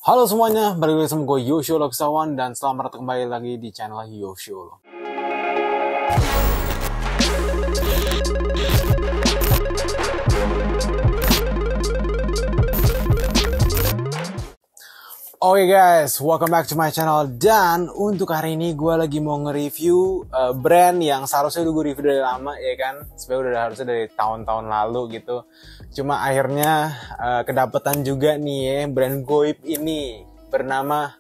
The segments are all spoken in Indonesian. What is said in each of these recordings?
Halo semuanya, balik lagi sama gue Yoshio Loksawan dan selamat datang kembali lagi di channel Yoshio. Oke guys, welcome back to my channel. Dan untuk hari ini gue lagi mau nge-review brand yang seharusnya udah gue review dari lama ya kan. Sebenarnya udah harusnya dari tahun-tahun lalu gitu. Cuma akhirnya kedapetan juga nih ya brand goib ini bernama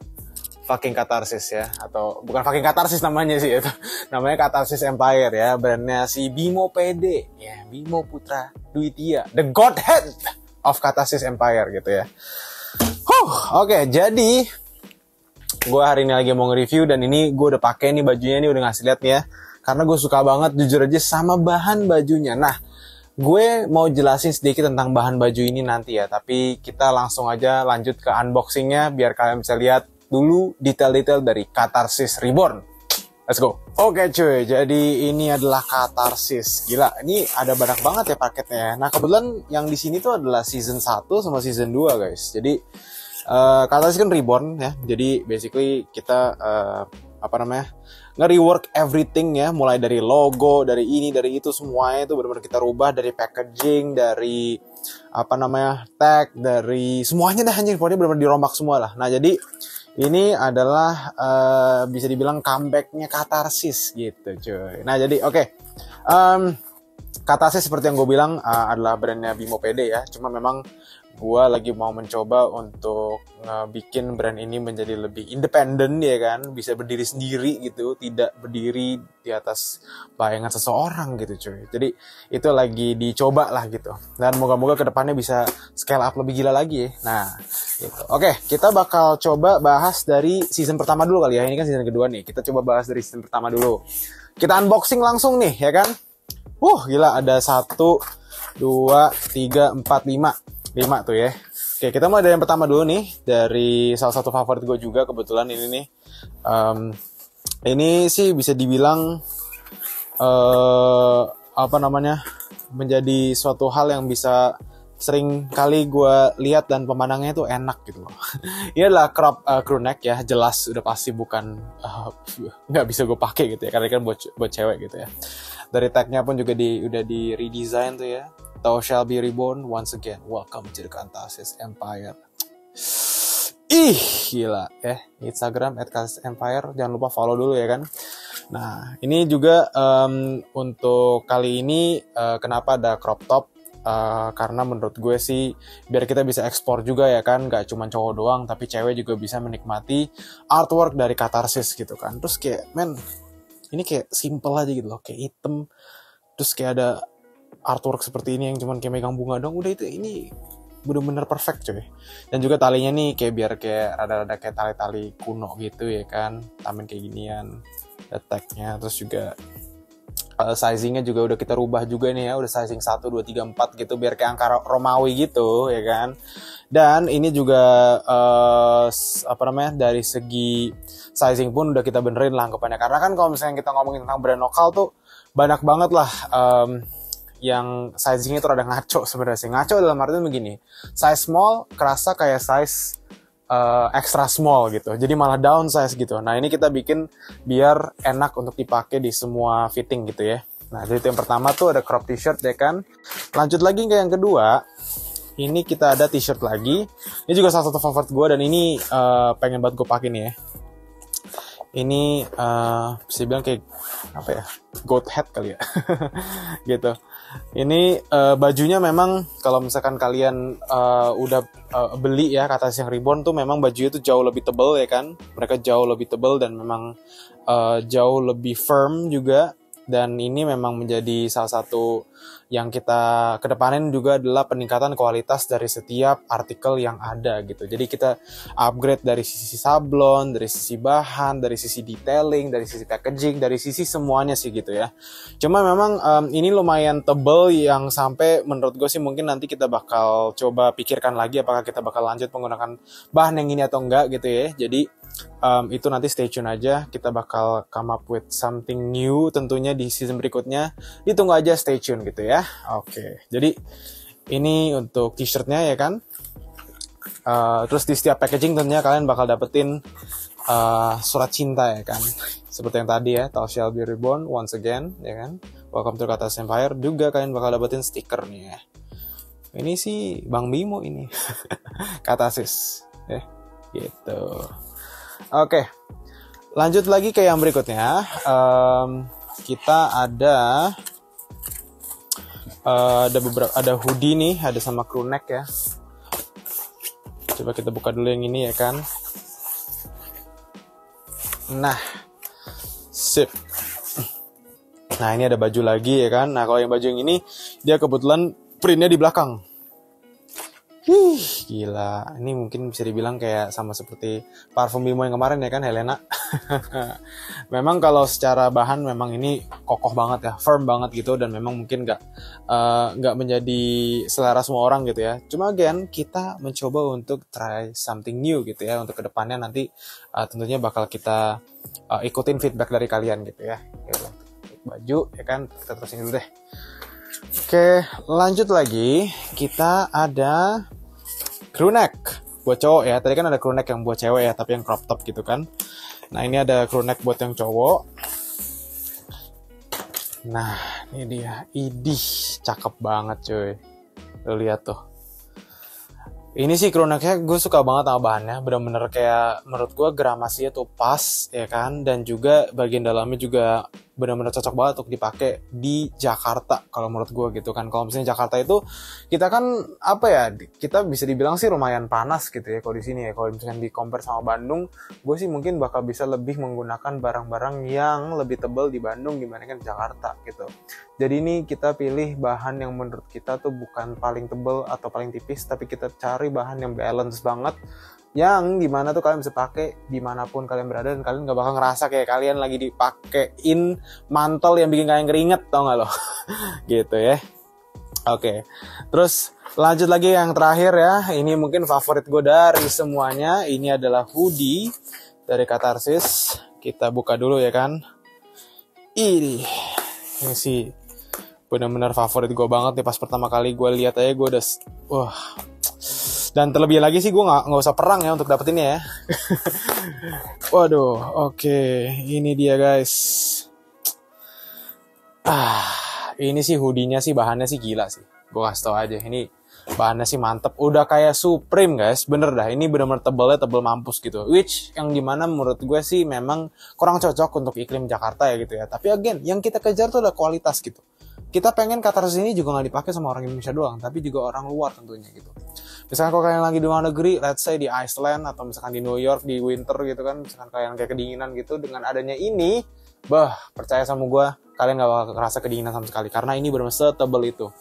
Fucking Catharsis ya. Atau bukan Fucking Catharsis namanya sih itu. Namanya Catharsis Empire ya. Brandnya si Bimo PD ya, Bimo Putra Dwitya, the Godhead of Catharsis Empire gitu ya. Oke, jadi gue hari ini lagi mau nge-review dan ini gue udah pakai nih bajunya nih, udah ngasih lihat nih ya. Karena gue suka banget jujur aja sama bahan bajunya. Nah, gue mau jelasin sedikit tentang bahan baju ini nanti ya. Tapi kita langsung aja lanjut ke unboxingnya biar kalian bisa lihat dulu detail-detail dari Catharsis Reborn. Let's go. Oke cuy, jadi ini adalah Catharsis. Gila, ini ada banyak banget ya paketnya. Nah, kebetulan yang di sini tuh adalah season 1 sama season 2 guys. Jadi Catharsis kan reborn ya. Jadi basically kita nge-rework everything ya, mulai dari logo, dari ini, dari itu, semuanya itu benar-benar kita rubah, dari packaging, dari tag, dari semuanya dah anjing, pokoknya benar-benar dirombak semua lah. Nah, jadi ini adalah bisa dibilang comeback-nya Catharsis gitu cuy. Nah jadi oke. Catharsis seperti yang gue bilang adalah brandnya Bimo PD ya. Cuma memang gue lagi mau mencoba untuk bikin brand ini menjadi lebih independen ya kan. Bisa berdiri sendiri gitu. Tidak berdiri di atas bayangan seseorang gitu cuy. Jadi itu lagi dicoba lah gitu. Dan moga-moga kedepannya bisa scale up lebih gila lagi ya. Nah gitu. Oke, kita bakal coba bahas dari season pertama dulu kali ya. Ini kan season kedua nih. Kita coba bahas dari season pertama dulu. Kita unboxing langsung nih ya kan. Gila ada 1, 2, 3, 4, 5. 5 tuh ya. Oke, kita mulai dari yang pertama dulu nih. Dari salah satu favorit gue juga kebetulan ini nih. Ini sih bisa dibilang menjadi suatu hal yang bisa sering kali gue lihat dan pemandangnya tuh enak gitu loh. Ini adalah crop crew neck ya, jelas udah pasti bukan nggak bisa gue pakai gitu ya, karena kan buat cewek gitu ya. Dari tagnya pun juga udah di redesign tuh ya. Thou shall be reborn once again. Welcome to the Catharsis Empire. Ih, gila ya. Instagram @CatharsisEmpire. Jangan lupa follow dulu ya kan. Nah, ini juga untuk kali ini kenapa ada crop top? Karena menurut gue sih biar kita bisa ekspor juga ya kan, gak cuma cowok doang tapi cewek juga bisa menikmati artwork dari Catharsis gitu kan. Terus kayak ini kayak simple aja gitu loh, kayak hitam terus kayak ada artwork seperti ini yang cuman kayak megang bunga dong, udah itu ini bener-bener perfect coy. Dan juga talinya nih kayak biar kayak rada-rada kayak tali-tali kuno gitu ya kan, tamen kayak ginian, ada tagnya, terus juga sizingnya juga udah kita rubah juga nih ya, udah sizing 1, 2, 3, 4 gitu biar kayak angka Romawi gitu ya kan. Dan ini juga dari segi sizing pun udah kita benerin lah anggapannya, karena kan kalau misalnya kita ngomongin tentang brand lokal tuh banyak banget lah yang sizingnya tuh rada ngaco sebenarnya sih. Ngaco dalam artian begini, size small kerasa kayak size extra small gitu, jadi malah downsize gitu. Nah ini kita bikin biar enak untuk dipakai di semua fitting gitu ya. Nah jadi itu yang pertama tuh ada crop t-shirt ya kan. Lanjut lagi ke yang kedua, ini kita ada t-shirt lagi. Ini juga salah satu favorit gue dan ini pengen banget gue pakai nih ya. Ini bisa bilang kayak goat head kali ya. Gitu. Ini bajunya memang kalau misalkan kalian udah beli ya Catharsis yang reborn tuh memang bajunya tuh jauh lebih tebal ya kan. Mereka jauh lebih tebal dan memang jauh lebih firm juga. Dan ini memang menjadi salah satu yang kita kedepanin juga adalah peningkatan kualitas dari setiap artikel yang ada gitu. Jadi kita upgrade dari sisi sablon, dari sisi bahan, dari sisi detailing, dari sisi packaging, dari sisi semuanya sih gitu ya. Cuma memang ini lumayan tebel yang sampai menurut gue sih mungkin nanti kita bakal coba pikirkan lagi apakah kita bakal lanjut menggunakan bahan yang ini atau enggak gitu ya. Jadi itu nanti stay tune aja, kita bakal come up with something new tentunya di season berikutnya. Ditunggu aja, stay tune gitu ya. Oke, jadi ini untuk t-shirtnya ya kan. Terus di setiap packaging tentunya kalian bakal dapetin surat cinta ya kan. Seperti yang tadi ya, Thou Shall Be Reborn once again ya kan. Welcome to Katasis Empire. Juga kalian bakal dapetin stiker nih ya. Ini sih Bang Bimo ini. Katasis ya gitu. Oke. Lanjut lagi ke yang berikutnya. Kita ada hoodie nih, ada sama crew neck ya. Coba kita buka dulu yang ini ya kan. Nah, sip. Nah, ini ada baju lagi ya kan. Nah, kalau yang baju yang ini dia kebetulan printnya di belakang. Gila. Ini mungkin bisa dibilang kayak sama seperti parfum Bimo yang kemarin ya kan, Helena. Memang kalau secara bahan memang ini kokoh banget ya, firm banget gitu, dan memang mungkin nggak menjadi selera semua orang gitu ya. Cuma again kita mencoba untuk try something new gitu ya, untuk kedepannya nanti tentunya bakal kita ikutin feedback dari kalian gitu ya. Gitu. Baju ya kan, kita terusin dulu deh. Oke, lanjut lagi. Kita ada crew neck buat cowok ya. Tadi kan ada crew neck yang buat cewek ya, tapi yang crop top gitu kan. Nah, ini ada crew neck buat yang cowok. Nah, ini dia. Idih, cakep banget cuy. Lo lihat tuh. Ini sih crew necknya gue suka banget sama bahannya. Bener-bener kayak menurut gue gramasinya tuh pas ya kan. Dan juga bagian dalamnya juga benar-benar cocok banget untuk dipakai di Jakarta kalau menurut gue gitu kan. Kalau misalnya Jakarta itu kita kan apa ya, kita bisa dibilang sih lumayan panas gitu ya kalau di sini ya. Kalau misalnya di compare sama Bandung, gue sih mungkin bakal bisa lebih menggunakan barang-barang yang lebih tebal di Bandung dibandingkan di Jakarta gitu. Jadi ini kita pilih bahan yang menurut kita tuh bukan paling tebal atau paling tipis, tapi kita cari bahan yang balance banget, yang dimana tuh kalian bisa pakai dimanapun kalian berada, dan kalian gak bakal ngerasa kayak kalian lagi dipakein mantel yang bikin kalian keringet, tau gak lo? Gitu ya. Oke, terus lanjut lagi yang terakhir ya. Ini mungkin favorit gue dari semuanya. Ini adalah hoodie dari Katasis. Kita buka dulu ya kan. Ini sih benar-benar favorit gue banget nih. Pas pertama kali gue lihat aja gue udah wah. Dan terlebih lagi sih gue nggak usah perang ya untuk dapetinnya ya. Waduh, oke. Ini dia guys. Ini sih hoodie-nya sih bahannya sih gila sih. Gue kasih tau aja, ini bahannya sih mantep. Udah kayak Supreme guys, bener dah. Ini bener-bener tebelnya tebel mampus gitu. Which yang dimana menurut gue sih memang kurang cocok untuk iklim Jakarta ya gitu ya. Tapi again, yang kita kejar tuh adalah kualitas gitu. Kita pengen Katasis ini juga nggak dipakai sama orang Indonesia doang, tapi juga orang luar tentunya gitu. Misalkan kalau kalian lagi di luar negeri, let's say di Iceland atau misalkan di New York di winter gitu kan, misalkan kalian kayak kedinginan gitu, dengan adanya ini, percaya sama gue, kalian gak bakal ngerasa kedinginan sama sekali, karena ini benar-benar setebel itu.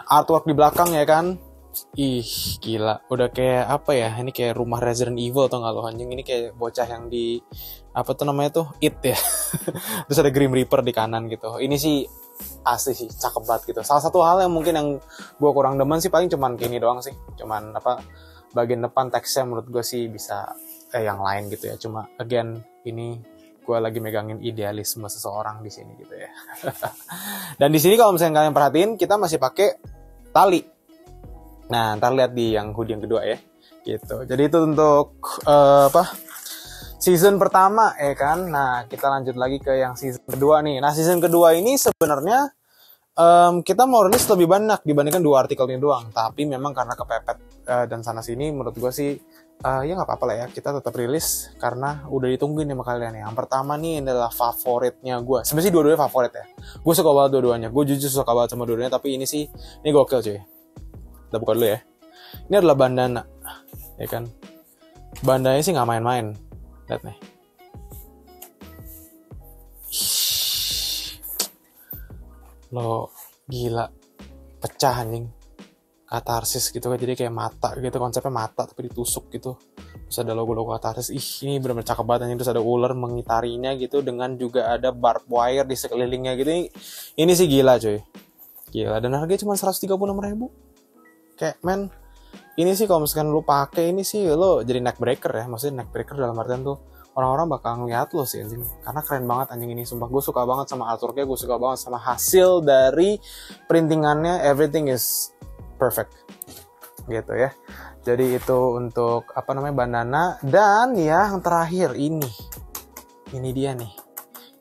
Artwork di belakang ya kan, ih gila, udah kayak apa ya, ini kayak rumah Resident Evil atau nggak lo anjing, ini kayak bocah yang di apa tuh namanya tuh It ya. Terus ada Grim Reaper di kanan gitu. Ini sih asli sih cakep banget gitu. Salah satu hal yang mungkin yang gue kurang demen sih paling cuman gini doang sih, cuman apa, bagian depan teksnya menurut gue sih bisa yang lain gitu ya. Cuma again ini gue lagi megangin idealisme seseorang di sini gitu ya. Dan di sini kalau misalnya kalian perhatiin, kita masih pakai tali. Nah, ntar lihat di yang hoodie yang kedua ya, gitu. Jadi itu untuk season pertama ya kan. Nah, kita lanjut lagi ke yang season kedua nih. Nah, season kedua ini sebenarnya kita mau rilis lebih banyak dibandingkan 2 artikel ini doang. Tapi memang karena kepepet dan sana sini, menurut gue sih ya nggak apa-apa lah ya. Kita tetap rilis karena udah ditungguin sama kalian ya. Yang pertama nih adalah favoritnya gue. Sebenarnya dua-duanya favorit ya. Gue suka banget dua-duanya. Gue jujur suka banget sama dua-duanya. Tapi ini sih, ini gokil cuy. Kita buka dulu ya. Ini adalah bandana, ya kan. Bandananya sih nggak main-main. Lihat nih. Lo gila, pecah anjing. Katasis gitu kan, jadi kayak mata gitu, konsepnya mata tapi ditusuk gitu. Terus ada logo-logo Katasis. Ini benar-benar cakep banget anjing. Terus ada ular mengitarinya gitu, dengan juga ada barbed wire di sekelilingnya gitu. Ini sih gila cuy. Gila, dan harganya cuma 136.000. Kayak men, ini sih kalau misalkan lu pakai ini sih lo jadi neck breaker ya. Maksudnya neck breaker dalam artian tuh orang-orang bakal ngeliat lo sih anjing. Karena keren banget anjing ini, sumpah. Gue suka banget sama artworknya, gue suka banget sama hasil dari printingannya. Everything is perfect. gitu ya. Jadi itu untuk bandana. Dan ya yang terakhir ini dia nih.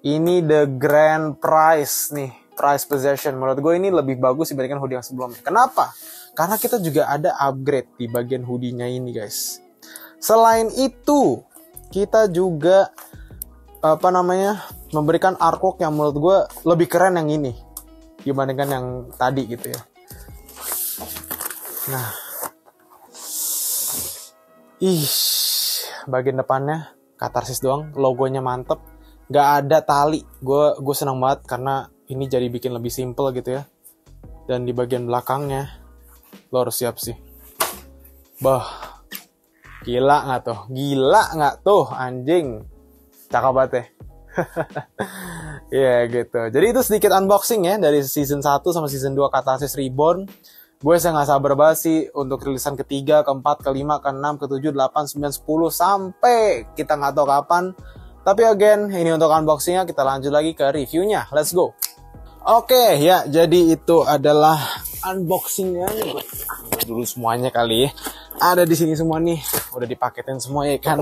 Ini the grand prize nih, prize possession. Menurut gue ini lebih bagus dibandingkan hoodie yang sebelumnya. Kenapa? Karena kita juga ada upgrade di bagian hoodie-nya ini guys. Selain itu, kita juga memberikan artwork yang menurut gue lebih keren yang ini dibandingkan yang tadi gitu ya. Nah, bagian depannya katarsis doang, logonya mantep, nggak ada tali. Gue senang banget karena ini jadi bikin lebih simple gitu ya. Dan di bagian belakangnya, lo harus siap sih. Bah, gila nggak tuh anjing, cakep banget ya. Ya gitu. Jadi itu sedikit unboxing ya dari season 1 sama season 2 Katarsis Reborn. Gue nggak sabar banget sih untuk rilisan ketiga, keempat, kelima, keenam, ketujuh, 8, 9, 10 sampai kita nggak tahu kapan. Tapi again, ini untuk unboxingnya, kita lanjut lagi ke reviewnya. Let's go. Oke, ya jadi itu adalah unboxingnya. Gue ambil dulu semuanya kali ya. Ada di sini semua nih, udah dipaketin semua ya kan.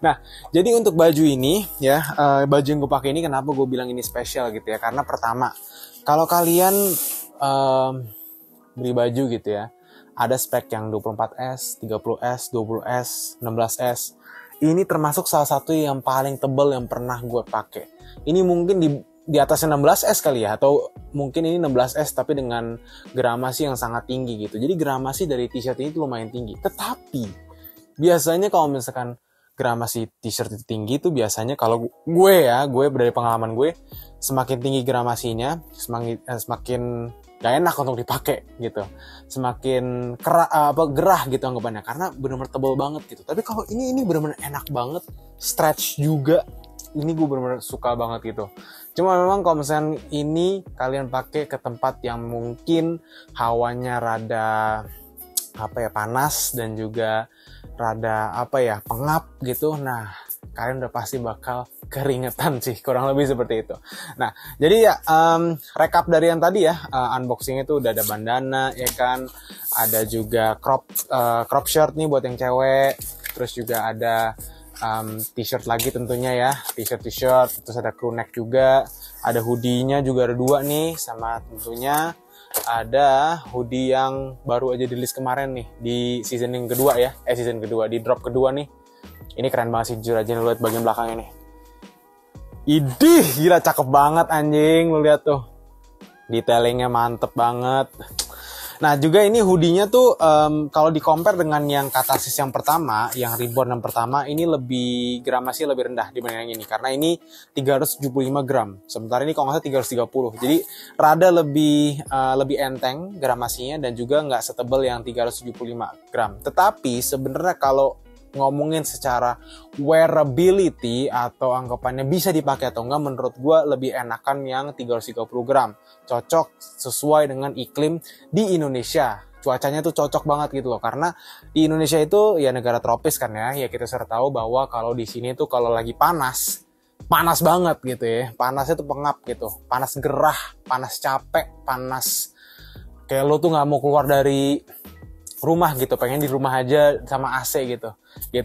Nah, jadi untuk baju ini ya, baju yang gue pakai ini kenapa gue bilang ini spesial gitu ya? Karena pertama, kalau kalian beli baju gitu ya, ada spek yang 24S, 30S, 20S, 16S. Ini termasuk salah satu yang paling tebal yang pernah gue pakai. Ini mungkin di atasnya 16S kali ya, atau mungkin ini 16S tapi dengan gramasi yang sangat tinggi gitu. Jadi gramasi dari t-shirt ini tuh lumayan tinggi. Tetapi biasanya kalau misalkan gramasi t-shirt itu tinggi tuh biasanya kalau gue dari pengalaman gue, semakin tinggi gramasinya, semakin gak enak untuk dipakai gitu. Semakin gerah gitu anggapannya, karena benar-benar tebal banget gitu. Tapi kalau ini benar-benar enak banget, stretch juga. Ini gue benar-benar suka banget gitu. Cuma memang kalau misalnya ini kalian pakai ke tempat yang mungkin hawanya rada panas dan juga rada pengap gitu. Nah, kalian udah pasti bakal keringetan sih, kurang lebih seperti itu. Nah, jadi ya recap dari yang tadi ya, unboxing itu udah ada bandana ya kan, ada juga crop shirt nih buat yang cewek, terus juga ada t-shirt lagi tentunya ya, t-shirt, terus ada crew neck juga, ada hoodie-nya juga ada 2 nih, sama tentunya ada hoodie yang baru aja di list kemarin nih di season kedua, di drop kedua nih. Ini keren banget sih, jujur aja lu lihat bagian belakangnya nih. Idih, gila cakep banget anjing, lu lihat tuh. Detailingnya mantep banget. Nah juga ini hoodie-nya tuh kalau di-compare dengan yang Katarsis yang pertama, yang Reborn yang pertama, ini lebih gramasi lebih rendah dibanding yang ini. Karena ini 375 gram, sementara ini kalau nggak salah 330. Jadi rada lebih enteng gramasinya dan juga nggak setebal yang 375 gram. Tetapi sebenarnya kalau ngomongin secara wearability atau anggapannya bisa dipakai atau enggak, menurut gue lebih enakan yang 330 gram. Cocok sesuai dengan iklim di Indonesia. Cuacanya tuh cocok banget gitu loh. Karena di Indonesia itu ya negara tropis kan ya. Ya kita sudah tahu bahwa kalau di sini tuh kalau lagi panas banget gitu ya. Panasnya tuh pengap gitu. Panas gerah, panas capek, panas kayak lo tuh gak mau keluar dari rumah gitu, pengen di rumah aja sama AC gitu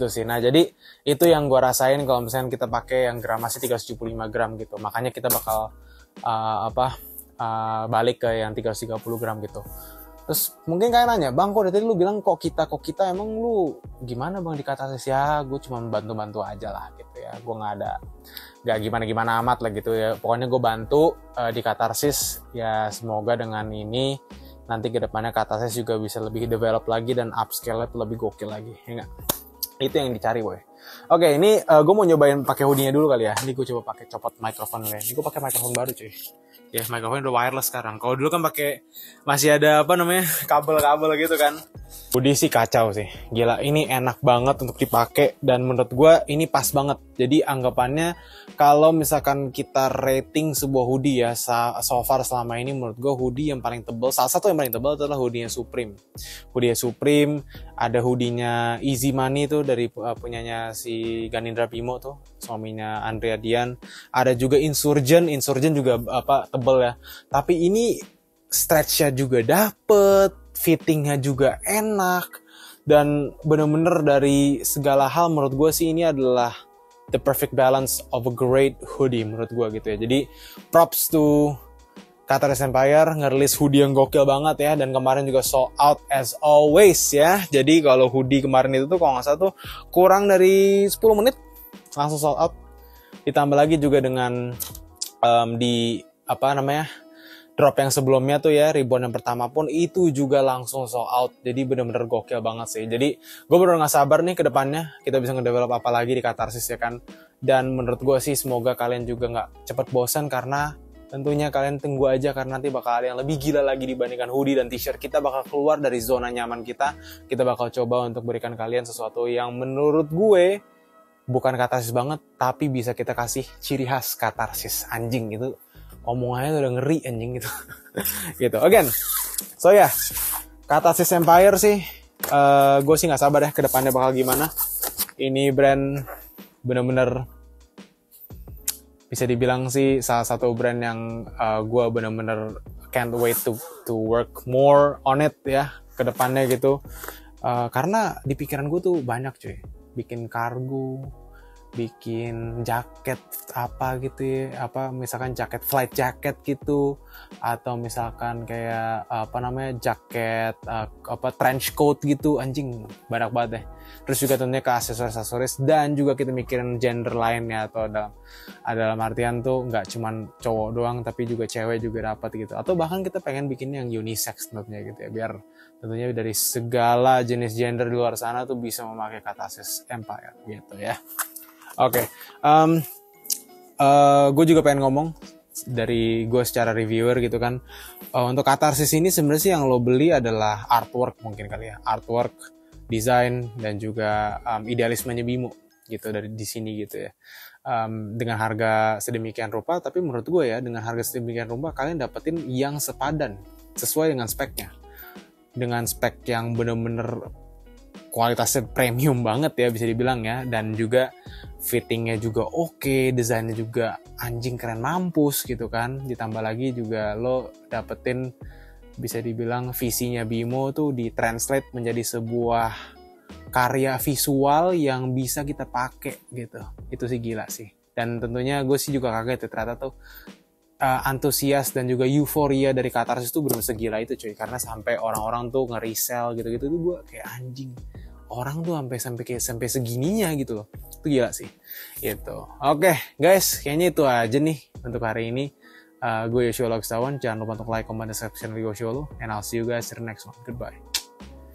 sih. Nah jadi itu yang gue rasain kalau misalnya kita pakai yang gramasi 375 gram gitu, makanya kita bakal balik ke yang 330 gram gitu. Terus mungkin kalian nanya, bang kok dari tadi lu bilang kok kita, emang lu gimana bang di Katarsis? Ya gue cuma bantu aja lah gitu ya, gue gak gimana amat lah gitu ya, pokoknya gue bantu di Katarsis ya. Semoga dengan ini nanti ke depannya Katarsis juga bisa lebih develop lagi dan upscale-nya tuh lebih gokil lagi, ya nggak? Itu yang dicari boy. Oke, ini gue mau nyobain pakai hoodie-nya dulu kali ya. Ini gue coba pakai copot mikrofon ya. Ini gue pakai mikrofon baru cuy. Ya mikrofon udah wireless sekarang. Kalau dulu kan pakai masih ada kabel-kabel gitu kan. Hoodie sih kacau sih. Gila, ini enak banget untuk dipakai dan menurut gue ini pas banget. Jadi anggapannya kalau misalkan kita rating sebuah hoodie ya, so far selama ini menurut gue hoodie yang paling tebal, salah satu yang paling tebal adalah hoodie-nya Supreme. Hoodie Supreme, ada hoodie-nya Easy Money tuh dari punyanya si Ganindra Bimo tuh, suaminya Andrea Dian. Ada juga Insurgent juga tebal ya. Tapi ini stretch-nya juga dapet, fittingnya juga enak, dan bener-bener dari segala hal menurut gue sih ini adalah the perfect balance of a great hoodie menurut gue gitu ya. Jadi props to Qatar Empire ngerilis hoodie yang gokil banget ya, dan kemarin juga sold out as always ya. Jadi kalau hoodie kemarin itu tuh kalau nggak salah tuh kurang dari 10 menit langsung sold out. Ditambah lagi juga dengan drop yang sebelumnya tuh ya, ribbon yang pertama pun itu juga langsung sold out. Jadi bener-bener gokil banget sih. Jadi gue bener gak sabar nih ke depannya kita bisa ngedevelop apa lagi di Katarsis ya kan. Dan menurut gue sih semoga kalian juga gak cepet bosan, karena tentunya kalian tunggu aja, karena nanti bakal ada yang lebih gila lagi dibandingkan hoodie dan t-shirt. Kita bakal keluar dari zona nyaman kita. Kita bakal coba untuk berikan kalian sesuatu yang menurut gue bukan katarsis banget, tapi bisa kita kasih ciri khas katarsis. Anjing gitu, omongannya udah ngeri anjing gitu. Gitu. Again, so ya, Katarsis Empire sih, gue sih nggak sabar ya ke depannya bakal gimana. Ini brand bener-bener bisa dibilang sih salah satu brand yang gue bener-bener can't wait to work more on it ya ke depannya gitu. Karena di pikiran gue tuh banyak cuy, bikin kargo, bikin jaket apa gitu ya, misalkan jaket flight jacket gitu, atau misalkan kayak jaket trench coat gitu, anjing banyak banget deh. Terus juga tentunya ke aksesoris, dan juga kita mikirin gender lainnya, atau dalam artian tuh nggak cuman cowok doang tapi juga cewek juga dapat gitu, atau bahkan kita pengen bikin yang unisex tentunya gitu ya, biar tentunya dari segala jenis gender di luar sana tuh bisa memakai Katarsis Empire gitu ya. Oke, gue juga pengen ngomong dari gue secara reviewer gitu kan. Untuk Katarsis ini sebenarnya sih yang lo beli adalah artwork mungkin kali ya, artwork, desain, dan juga idealismenya Bimo gitu dari di sini gitu ya. Dengan harga sedemikian rupa, tapi menurut gue ya dengan harga sedemikian rupa kalian dapetin yang sepadan sesuai dengan speknya, dengan spek yang bener-bener kualitasnya premium banget ya bisa dibilang ya, dan juga fittingnya juga oke, desainnya juga anjing keren mampus gitu kan. Ditambah lagi juga lo dapetin bisa dibilang visinya Bimo tuh ditranslate menjadi sebuah karya visual yang bisa kita pakai gitu. Itu sih gila sih. Dan tentunya gue sih juga kaget ya, ternyata tuh antusias dan juga euforia dari Katarsis tuh bener-bener segila itu cuy, karena sampai orang-orang tuh nge-resell gitu-gitu tuh gue kayak anjing, orang tuh sampai segininya gitu loh. Itu gila sih gitu. Oke guys, kayaknya itu aja nih untuk hari ini. Gue Yoshio Logstawan, jangan lupa untuk like, comment, dan subscribe video show lo, and I'll see you guys in the next one. Goodbye.